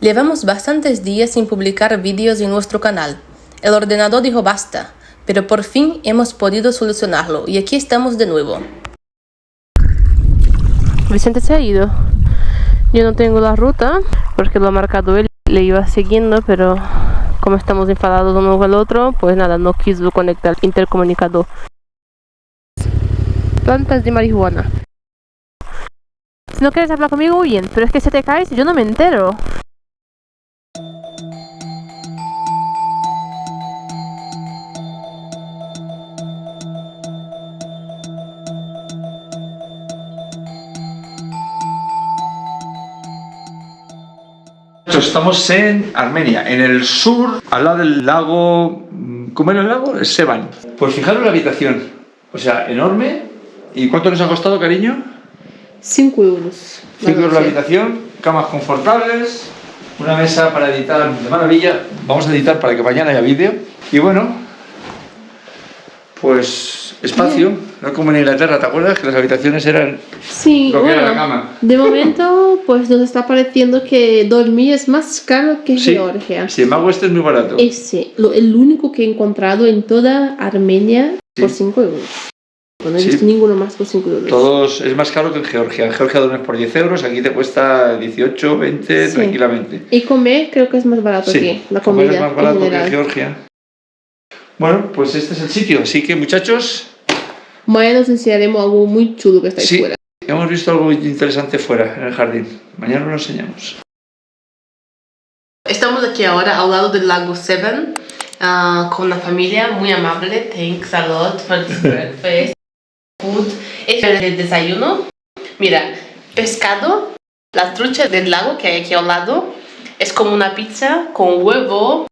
Llevamos bastantes días sin publicar vídeos en nuestro canal. El ordenador dijo basta, pero por fin hemos podido solucionarlo y aquí estamos de nuevo. Vicente se ha ido. Yo no tengo la ruta porque lo ha marcado él, le iba siguiendo, pero como estamos enfadados uno con el otro, pues nada, no quiso conectar el intercomunicador. Plantas de marihuana. Si no quieres hablar conmigo, bien, pero es que si te caes, yo no me entero. Estamos en Armenia, en el sur, al lado del lago... ¿Cómo era el lago? Sevan. Pues fijaros la habitación, o sea, enorme. ¿Y cuánto nos ha costado, cariño? 5 euros. 5 euros la habitación, camas confortables, una mesa para editar de maravilla. Vamos a editar para que mañana haya vídeo. Y bueno, pues espacio, no como en Inglaterra, ¿te acuerdas? Que las habitaciones eran Sí, lo que bueno, era la cama. de momento pues nos está pareciendo que dormir es más caro que Sí, Georgia. sin embargo este es muy barato. El único que he encontrado en toda Armenia por 5 euros. No he visto ninguno más por 5 euros. Todos es más caro que en Georgia. En Georgia duermes por 10 euros, aquí te cuesta 18, 20 tranquilamente. Y comer creo que es más barato aquí, la comer comida es más barato en que en general. Georgia. Bueno, pues este es el sitio, así que muchachos, Mañana nos enseñaremos algo muy chulo que está ahí fuera. hemos visto algo interesante fuera, en el jardín. Mañana lo enseñamos. Estamos aquí ahora al lado del lago Sevan con una familia muy amable. Thanks a lot for this breakfast. Food. Este es el desayuno. Mira, pescado, la trucha del lago que hay aquí al lado. Es como una pizza con huevo,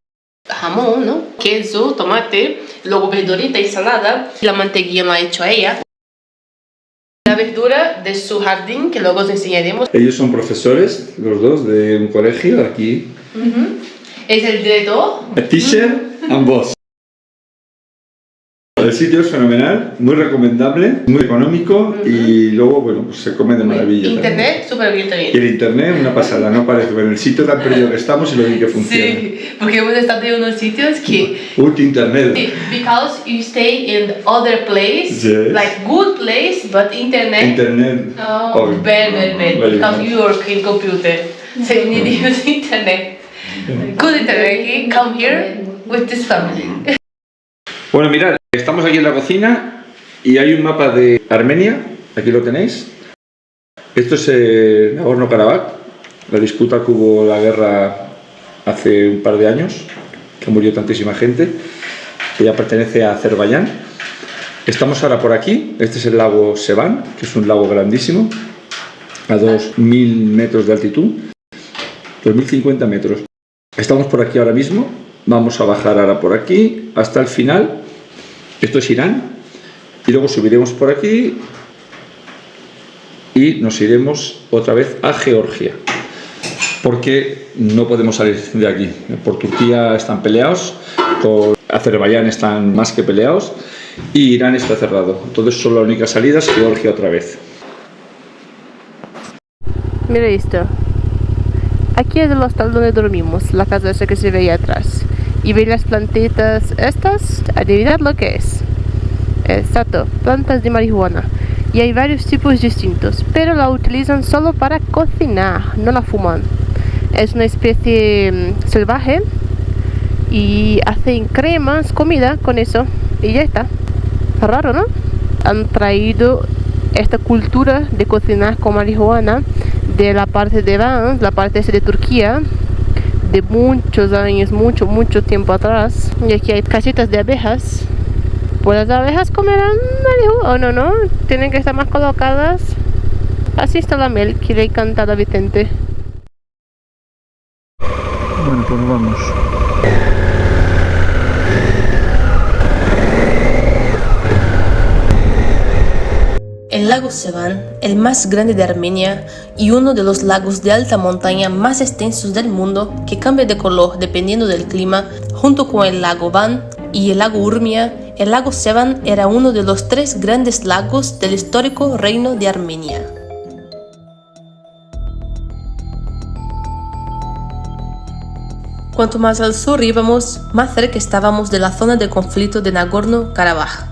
jamón, ¿no? Queso, tomate, luego verdurita, ensalada. La mantequilla la ha hecho ella. La verdura de su jardín que luego os enseñaremos. Ellos son profesores, los dos, de un colegio aquí. Es el director. Teacher and boss. El sitio es fenomenal, muy recomendable, muy económico y luego, bueno, pues se come de maravilla. Internet, súper bien Y también. el internet, una pasada, no parece. Pero el sitio tan perdido que estamos y lo bien que funciona. Sí, porque hemos estado en unos sitios que... Internet. Because you stay in other place, Yes. like good place, but internet... Internet. Oh, bad. Very Because bad. you work in computer, so you need to use internet. Good internet, okay? Come here with this family. Bueno, mirad, estamos aquí en la cocina y hay un mapa de Armenia, aquí lo tenéis. Esto es Nagorno-Karabaj, la disputa que hubo la guerra hace un par de años, que murió tantísima gente, que ya pertenece a Azerbaiyán. Estamos ahora por aquí, este es el lago Sevan, que es un lago grandísimo, a 2000 metros de altitud, 2050 metros. Estamos por aquí ahora mismo, vamos a bajar ahora por aquí hasta el final. Esto es Irán y luego subiremos por aquí y nos iremos otra vez a Georgia porque no podemos salir de aquí. Por Turquía están peleados, por Azerbaiyán están más que peleados y Irán está cerrado. Entonces solo la única salida es Georgia otra vez. Mira esto. Aquí es el hostal donde dormimos, la casa esa que se ve ahí atrás. Y veis las plantitas estas, adivinad lo que es. Exacto, plantas de marihuana. Y hay varios tipos distintos, pero la utilizan solo para cocinar, no la fuman. Es una especie salvaje y hacen cremas, comida con eso y ya está. Raro, ¿no? Han traído esta cultura de cocinar con marihuana de la parte de Van, la parte de Turquía, de muchos años, mucho tiempo atrás. Y aquí hay casitas de abejas. Pues las abejas comerán marihuana o no, tienen que estar más colocadas. Así está la Mel que le ha encantado a Vicente. Bueno, pues vamos. El lago Sevan, el más grande de Armenia y uno de los lagos de alta montaña más extensos del mundo, que cambia de color dependiendo del clima, junto con el lago Van y el lago Urmia. El lago Sevan era uno de los 3 grandes lagos del histórico reino de Armenia. Cuanto más al sur íbamos, más cerca estábamos de la zona de conflicto de Nagorno-Karabaj.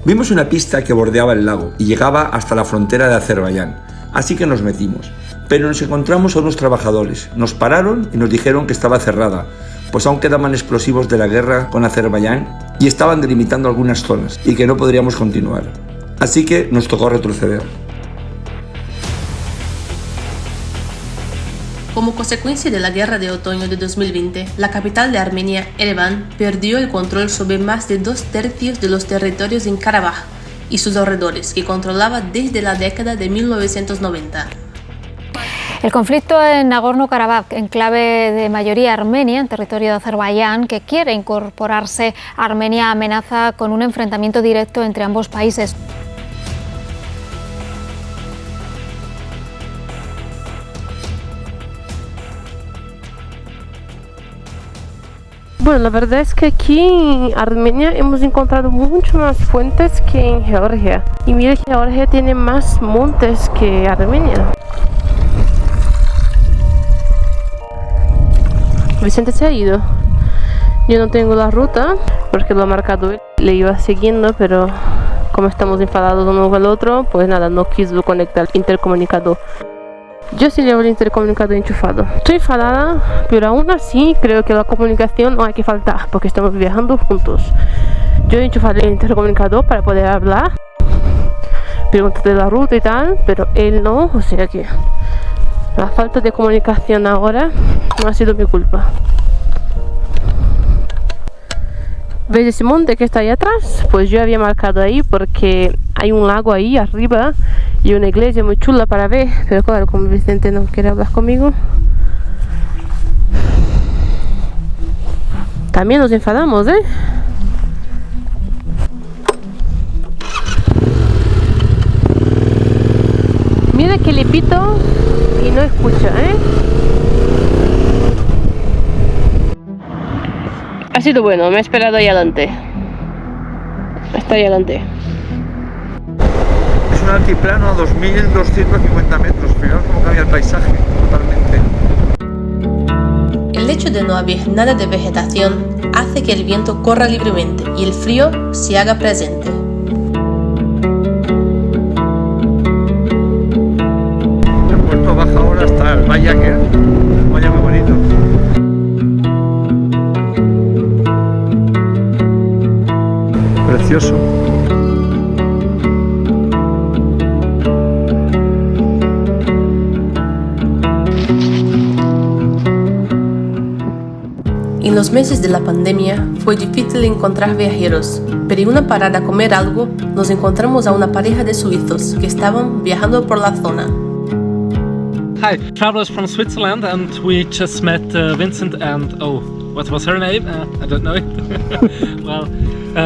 Vimos una pista que bordeaba el lago y llegaba hasta la frontera de Azerbaiyán, así que nos metimos. Pero nos encontramos a unos trabajadores, nos pararon y nos dijeron que estaba cerrada, pues aún quedaban explosivos de la guerra con Azerbaiyán y estaban delimitando algunas zonas y que no podríamos continuar. Así que nos tocó retroceder. Como consecuencia de la guerra de otoño de 2020, la capital de Armenia, Ereván, perdió el control sobre más de 2/3 de los territorios en Karabaj y sus alrededores, que controlaba desde la década de 1990. El conflicto en Nagorno-Karabaj, enclave de mayoría armenia en territorio de Azerbaiyán, que quiere incorporarse a Armenia, amenaza con un enfrentamiento directo entre ambos países. Bueno, la verdad es que aquí en Armenia hemos encontrado mucho más fuentes que en Georgia. Y mira que Georgia tiene más montes que Armenia. Vicente se ha ido. Yo no tengo la ruta porque lo ha marcado él. Le iba siguiendo, pero como estamos enfadados uno con el otro, pues nada, no quiso conectar el intercomunicador. Yo sí llevo el intercomunicador enchufado. Estoy enfadada, pero aún así creo que la comunicación no hay que faltar porque estamos viajando juntos. Yo he enchufado el intercomunicador para poder hablar, preguntarle la ruta y tal, pero él no, o sea que la falta de comunicación ahora no ha sido mi culpa. ¿Veis ese monte que está ahí atrás? Pues yo había marcado ahí porque hay un lago ahí arriba y una iglesia muy chula para ver, pero claro, como Vicente no quiere hablar conmigo, también nos enfadamos, Mira que le pito y no escucha, Ha sido bueno, me he esperado ahí adelante. Está ahí adelante. Es un altiplano a 2.250 metros, fijaos cómo cambia el paisaje totalmente. El hecho de no haber nada de vegetación hace que el viento corra libremente y el frío se haga presente. El puerto baja ahora hasta el valle aquel, un valle muy bonito. Precioso. En los meses de la pandemia fue difícil encontrar viajeros, pero en una parada a comer algo nos encontramos a una pareja de suizos que estaban viajando por la zona. Hi, travelers from Switzerland, and we just met Vincent and what was her name? I don't know it. Well,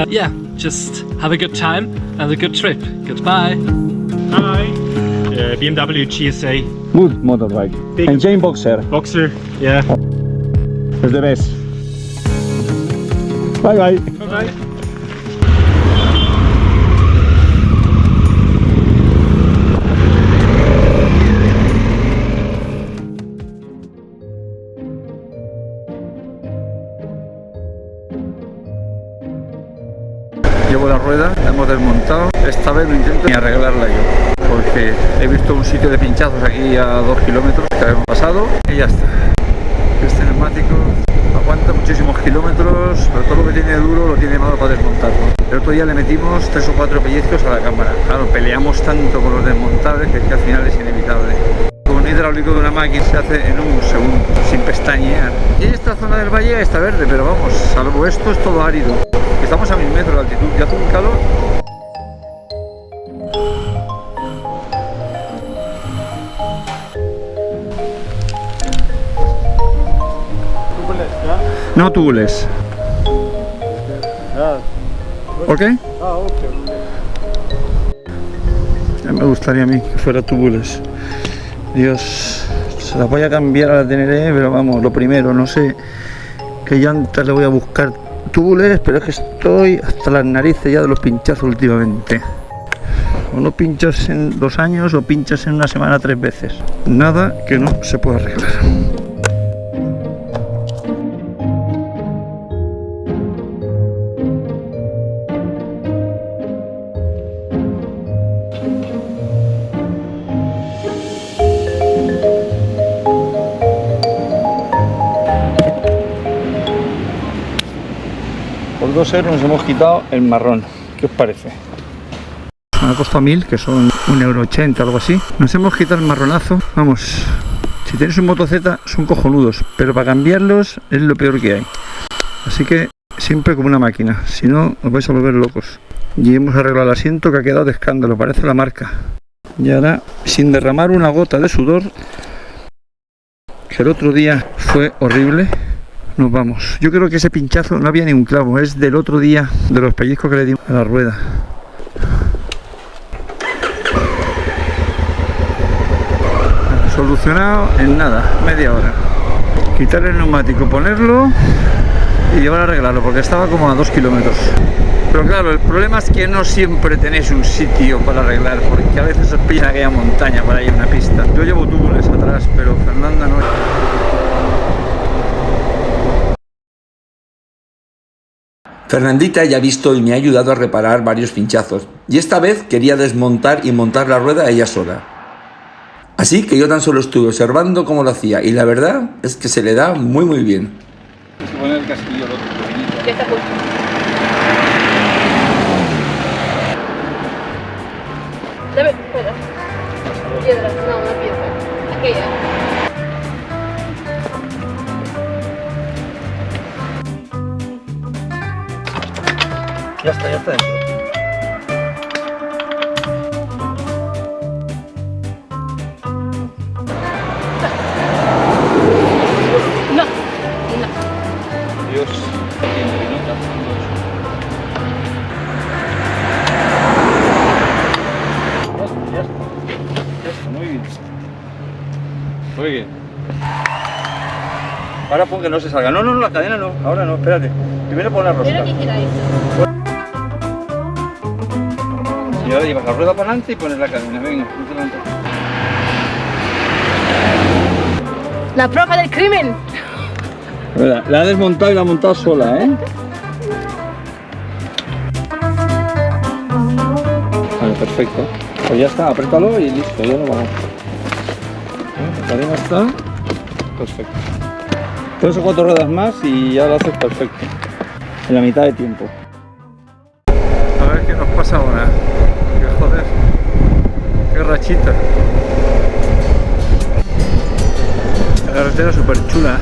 yeah, just have a good time and a good trip. Goodbye. Hi. BMW GSA. Good motorbike. Big Engine Boxer. Boxer, yeah. It's the best. Bye bye. Bye bye. Llevo la rueda, la hemos desmontado. Esta vez no intento ni arreglarla yo, porque he visto un sitio de pinchazos aquí a 2 kilómetros que habíamos pasado y ya está. Este neumático aguanta muchísimos kilómetros, pero todo lo que tiene duro lo tiene malo para desmontarlo. El otro día le metimos 3 o 4 pellizcos a la cámara. Claro, peleamos tanto con los desmontables que al final es inevitable. Un hidráulico de una máquina se hace en un segundo, sin pestañear. Y esta zona del valle está verde, pero vamos, salvo esto es todo árido. Estamos a 1000 metros de altitud y hace un calor. No tubules. ¿Por qué? Ya me gustaría a mí que fuera tubules. Dios, se las voy a cambiar a la Teneré, pero vamos, lo primero, no sé qué llantas le voy a buscar tubules, pero es que estoy hasta las narices ya de los pinchazos últimamente. O no pinchas en 2 años o pinchas en una semana 3 veces. Nada que no se pueda arreglar. Por 2 euros nos hemos quitado el marrón. ¿Qué os parece? Me ha costado 1000, que son 1,80 €, algo así. Nos hemos quitado el marronazo. Vamos, si tenéis un Moto Z son cojonudos, pero para cambiarlos es lo peor que hay. Así que siempre como una máquina, si no os vais a volver locos. Y hemos arreglado el asiento, que ha quedado de escándalo, parece la marca. Y ahora, sin derramar una gota de sudor, que el otro día fue horrible, nos vamos. Yo creo que ese pinchazo no había ni un clavo, es del otro día, de los pellizcos que le dimos a la rueda. Solucionado en nada, media hora. Quitar el neumático, ponerlo y llevar a arreglarlo, porque estaba como a 2 kilómetros. Pero claro, el problema es que no siempre tenéis un sitio para arreglar, porque a veces os pillan aquella montaña para ir a una pista. Yo llevo túbules atrás, pero Fernanda no. Fernandita ya ha visto y me ha ayudado a reparar varios pinchazos, y esta vez quería desmontar y montar la rueda ella sola. Así que yo tan solo estuve observando cómo lo hacía, y la verdad es que se le da muy bien. Se pone el casquillo el otro pequeñito. Ya está puesto. Dame, espera. Piedra, no, una piedra. Aquella. Ya está dentro. No. Dios. Ya está, muy bien. Muy bien. Ahora pon que no se salga. No, la cadena no. Ahora no, espérate. Primero pon la rosca. Y ahora llevas la rueda para adelante y pones la cadena. Venga, ponte delante. La prueba del crimen. La ha desmontado y la ha montado sola, ¿eh? Vale, perfecto. Pues ya está, apriétalo y listo, ya lo vamos. La cadena está perfecto. 3 o 4 ruedas más y ya lo haces perfecto. En la mitad de tiempo. A ver qué nos pasa ahora. Que joder. Qué rachita. La carretera súper chula.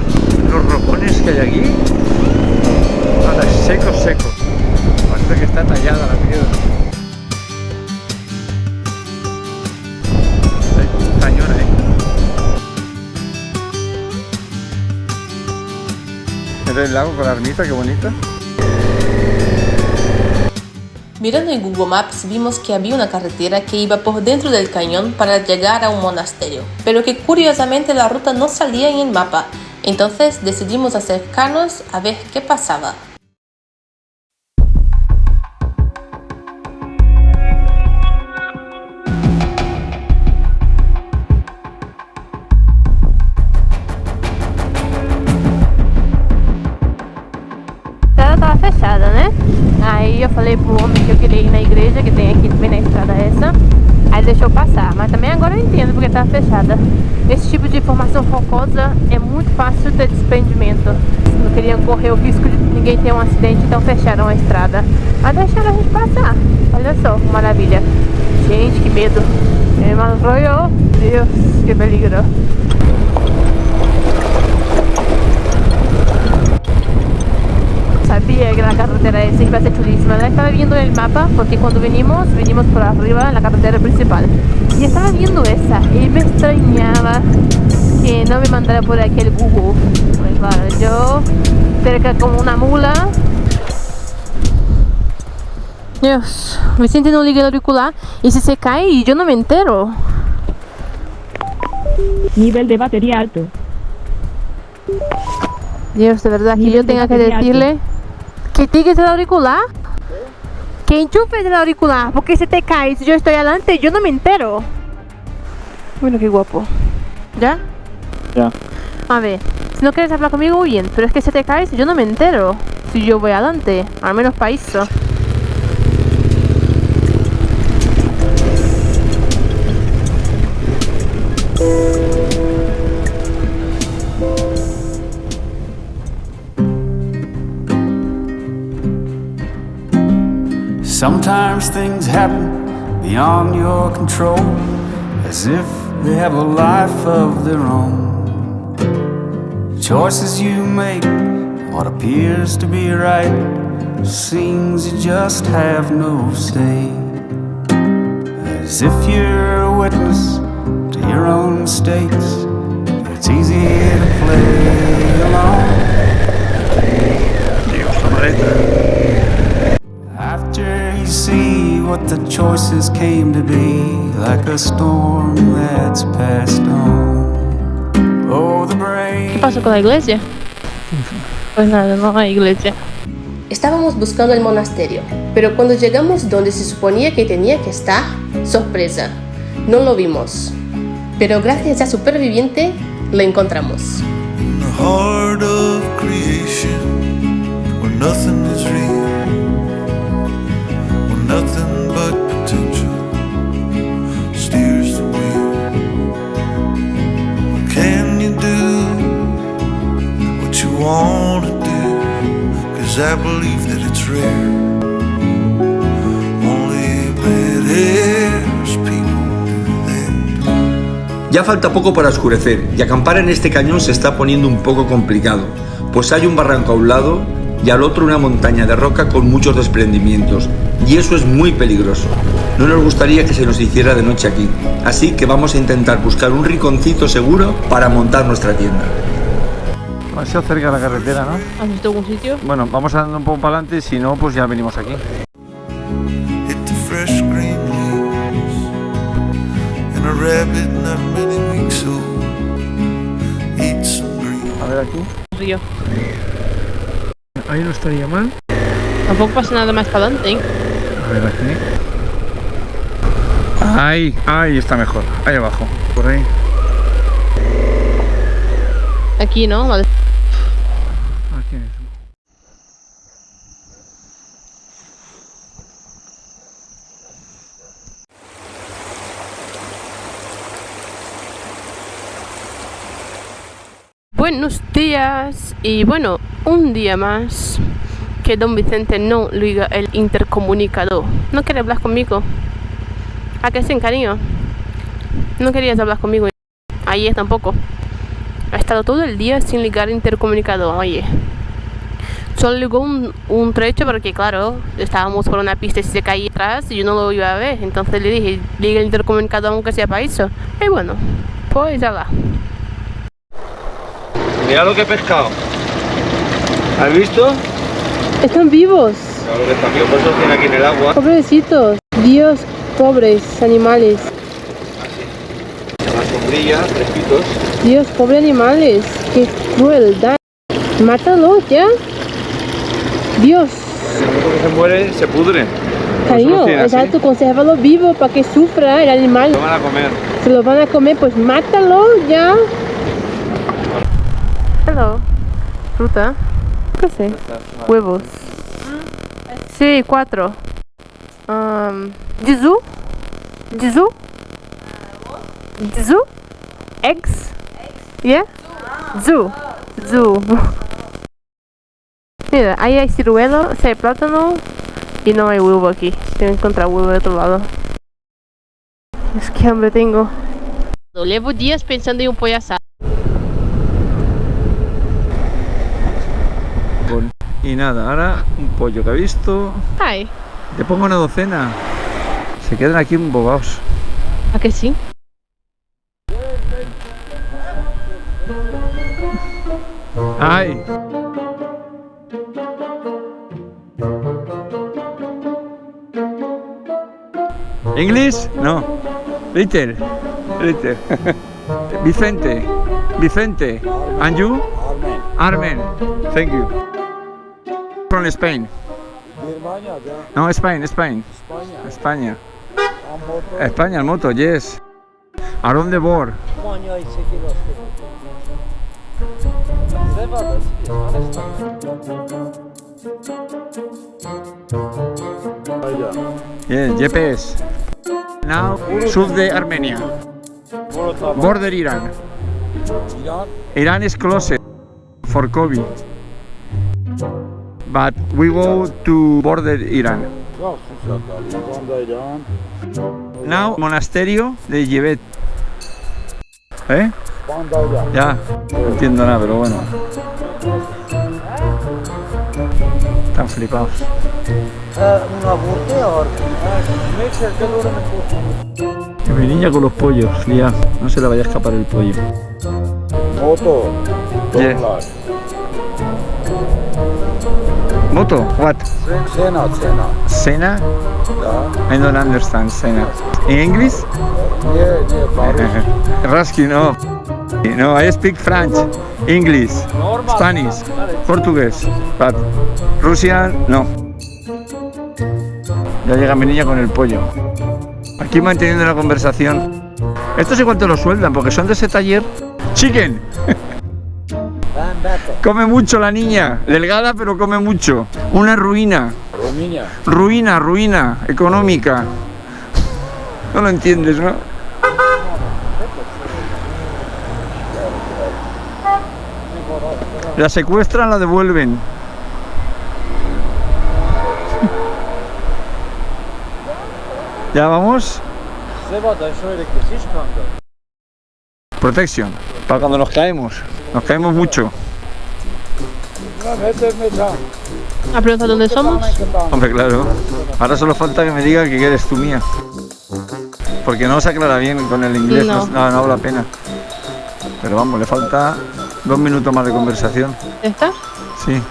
Los rocones que hay aquí. Nada, seco. Parece que está tallada la piedra. Hay cañón ahí. Mira el lago con la ermita, qué bonita. Mirando en Google Maps vimos que había una carretera que iba por dentro del cañón para llegar a un monasterio, pero que curiosamente la ruta no salía en el mapa, entonces decidimos acercarnos a ver qué pasaba. A estrada estava fechada, né? Aí eu falei pro homem que eu queria ir na igreja, que tem aqui bem na estrada essa. Aí deixou passar, mas também agora eu entendo porque estava fechada. Esse tipo de formação rocosa é muito fácil ter desprendimento. Não queriam correr o risco de ninguém ter um acidente, então fecharam a estrada. Mas deixaram a gente passar. Olha só, que maravilha. Gente, que medo. Me arrollou. Deus, que peligro. Sabía que la carretera esa iba a ser chulísima. La estaba viendo en el mapa porque cuando venimos por arriba en la carretera principal. Y estaba viendo esa y me extrañaba que no me mandara por aquí el Google. Pues claro, yo cerca como una mula. Dios, Vicente no liga el auricular y si se cae yo no me entero. Nivel de batería alto. Dios, de verdad que yo tenga que decirle que tienes el auricular. Que enchufes el auricular, porque si te caes, si yo estoy adelante, yo no me entero. Bueno, qué guapo. ¿Ya? Ya. A ver, si no quieres hablar conmigo, bien, pero es que si te caes, yo no me entero. Si yo voy adelante, al menos para eso. Sometimes things happen beyond your control, as if they have a life of their own. Choices you make, what appears to be right, seems you just have no say. As if you're a witness to your own mistakes, it's easy to play along. After you see what the choices came to be, like a storm that's passed on. Oh, the brain. ¿Qué pasó con la iglesia? Pues nada, no hay iglesia. Estábamos buscando el monasterio, pero cuando llegamos donde se suponía que tenía que estar, sorpresa, no lo vimos. Pero gracias a Superviviente, lo encontramos. In the heart of creation, where nothing is real, where nothing but potential steers the wheel. What can you do what you want to do? 'Cause I believe that it's rare. Only badass people do that. Ya falta poco para oscurecer y acampar en este cañón se está poniendo un poco complicado, pues hay un barranco a un lado y al otro una montaña de roca con muchos desprendimientos, y eso es muy peligroso. No nos gustaría que se nos hiciera de noche aquí, así que vamos a intentar buscar un rinconcito seguro para montar nuestra tienda. Demasiado cerca de la carretera, ¿no? ¿Has visto algún sitio? Bueno, vamos andando un poco para adelante, si no, pues ya venimos aquí. Hit the fresh green leaves, and a rabbit not many weeks old eats some green. A ver aquí. Río. Ahí no estaría mal. Tampoco pasa nada más para adelante, ¿eh? A ver aquí. Ahí está mejor. Ahí abajo, por ahí. Aquí, ¿no? Vale. Aquí mismo. Buenos días y bueno, un día más que don Vicente no liga el intercomunicador. ¿No quiere hablar conmigo? ¿A qué sí, cariño? No querías hablar conmigo ayer tampoco. Ha estado todo el día sin ligar el intercomunicador, oye. Solo ligó un trecho porque claro, estábamos por una pista y si se caía atrás y yo no lo iba a ver. Entonces le dije, liga el intercomunicador aunque sea para eso. Y bueno, pues ya va. Mira lo que he pescado. ¿Has visto? Están vivos. Claro que están vivos, por eso tienen aquí en el agua. Pobrecitos. Dios, pobres animales. La sombrilla, fresquitos. Dios, pobres animales. Qué crueldad. Mátalo ya. Dios. El momento que se muere, se pudre. Cariño, exacto, consérvalo vivo para que sufra el animal. Lo van a comer. Se lo van a comer, pues mátalo ya. Hello. Fruta. ¿Qué sé? Huevos. Sí, 4. Jizu. Jizu. Jizu. Eggs. Yeah. Zoo. Zoo. Mira, ahí hay ciruelo, hay plátano y no hay huevo aquí. Tengo que encontrar huevo de otro lado. Es que hambre tengo. Llevo días pensando en un pollo asado. Y nada, ahora un pollo que ha visto. Ay, Te pongo una docena. Se quedan aquí embobados. ¿a que sí? ¡Ay! ¿English? No. Little. Little. Vicente. Vicente. And you? Armen. Thank you. From Spain. No, Spain. España. España, el moto, yes. Around the board. Yeah, GPS. Now, south de Armenia. Border Iran. Iran is closed for COVID. But we go to border Iran. Now, monasterio de Yevet. ¿Eh? Ya, no entiendo nada, pero bueno. Están flipados. Y mi niña con los pollos, Lía, no se le vaya a escapar el pollo. Moto. Yeah. Moto? What? Sena? I don't understand Sena. In English? Rusky, no. No, I speak French, English, Spanish, Portugués, but Russian, no. Ya llega mi niña con el pollo. Aquí manteniendo la conversación. Esto sé cuánto lo sueldan, porque son de ese taller. Chicken. Come mucho la niña, delgada pero come mucho. Una ruina. Ruina económica. No lo entiendes, ¿no? La secuestran, la devuelven. ¿Ya vamos? Protección, para cuando nos caemos mucho. ¿Ha preguntado dónde somos? Hombre, claro. Ahora solo falta que me diga que eres tú mía. Porque no se aclara bien con el inglés, no habla pena. Pero vamos, le falta 2 minutos más de conversación. ¿Ya está? Sí.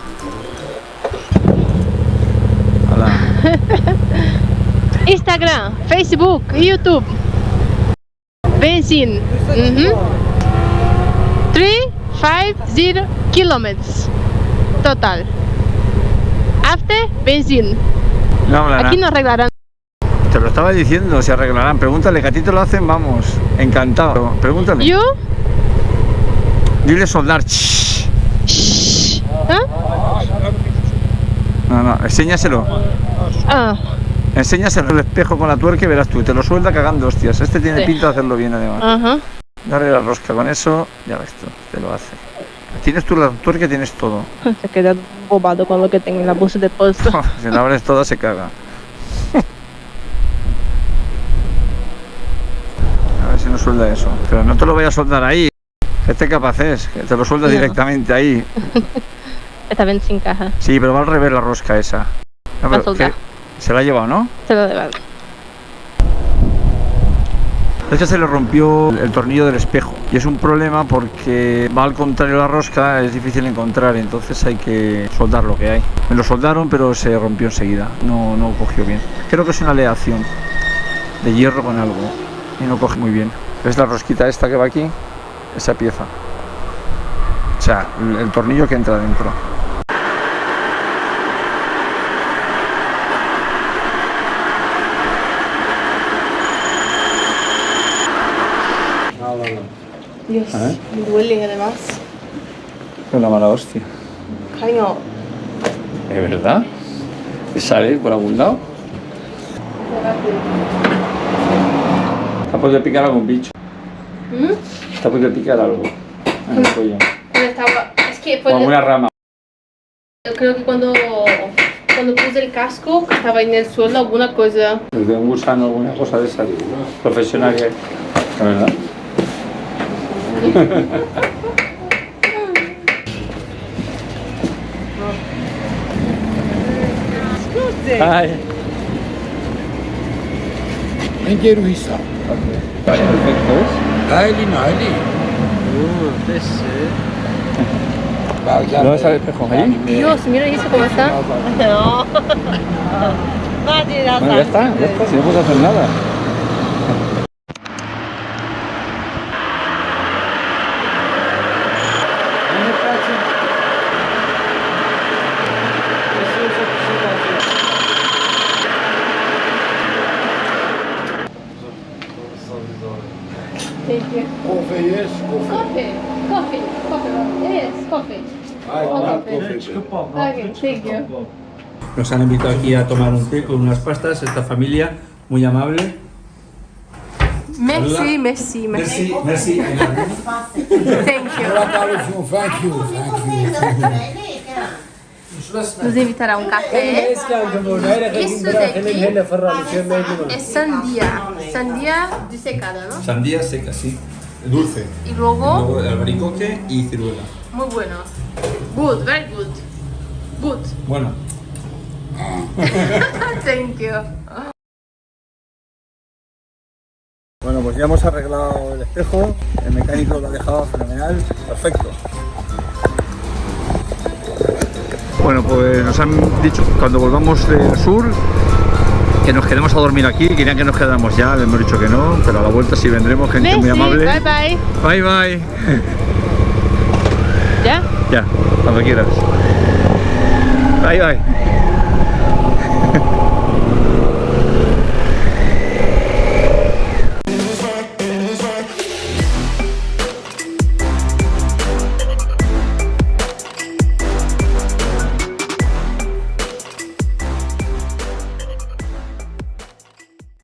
Hola. Instagram, Facebook, YouTube. Benzín. 350 kilómetros. Total. After benzín. No hablarán. Aquí no arreglarán. Te lo estaba diciendo, se arreglarán. Pregúntale, que a ti te lo hacen, vamos. Encantado. Pregúntale. ¿Yo? Dile soldar. ¿Ah? No, enséñaselo. Enséñaselo el espejo con la tuerca y verás tú. Te lo suelda cagando hostias. Este tiene pinta de hacerlo bien además. Ajá. Dale la rosca con eso, ya ves tú, te lo hace. Tienes tú la tuerca, tienes todo. Se queda bobado con lo que tengo en la bolsa de puesto. Si la abres toda se caga. A ver si no suelda eso. Pero no te lo voy a soldar ahí. Este capaz es, que te lo suelda directamente ahí. Esta vez sin caja. Sí, pero va al revés la rosca esa. No, pero se la ha llevado, ¿no? Se lo lleva. Es que se le rompió el tornillo del espejo y es un problema porque va al contrario la rosca, es difícil encontrar, entonces hay que soldar lo que hay. Me lo soldaron pero se rompió enseguida, no cogió bien. Creo que es una aleación de hierro con algo y no coge muy bien. ¿Ves la rosquita esta que va aquí? Esa pieza. O sea, el tornillo que entra dentro. Dios, me duele además. Es una mala hostia. Cariño. ¿Es verdad? ¿Sale por algún lado? Está por picar algún bicho. Está por picar algo en el cuello. Es que fue Como una rama. Yo creo que cuando puse el casco, que estaba en el suelo, alguna cosa. Desde un gusano, alguna cosa de esa profesional, la verdad. Ay. Perfecto, ¿ves? ¿No ves al espejo ahí? Dios, mira eso cómo está. No. Bueno, ya está, si no puedes hacer nada. thank you. Coffee, yes, Coffee. Yes, coffee. Okay, thank you. Nos han invitado aquí a tomar un té con unas pastas, esta familia muy amable. Merci. Merci. Thank you. Nos invitará a un café. Eso de aquí es sandía disecada, ¿no? Sandía seca, sí. Dulce. Y luego albaricoque y ciruela. muy bueno. Good, very good. Good. Bueno. Thank you. Bueno, pues ya hemos arreglado el espejo, el mecánico lo ha dejado fenomenal, perfecto. Bueno, pues nos han dicho cuando volvamos del sur que nos quedemos a dormir aquí, querían que nos quedáramos ya, le hemos dicho que no, pero a la vuelta sí vendremos, gente muy amable. Bye bye. Bye bye. ¿Ya? Ya, cuando quieras. Bye bye.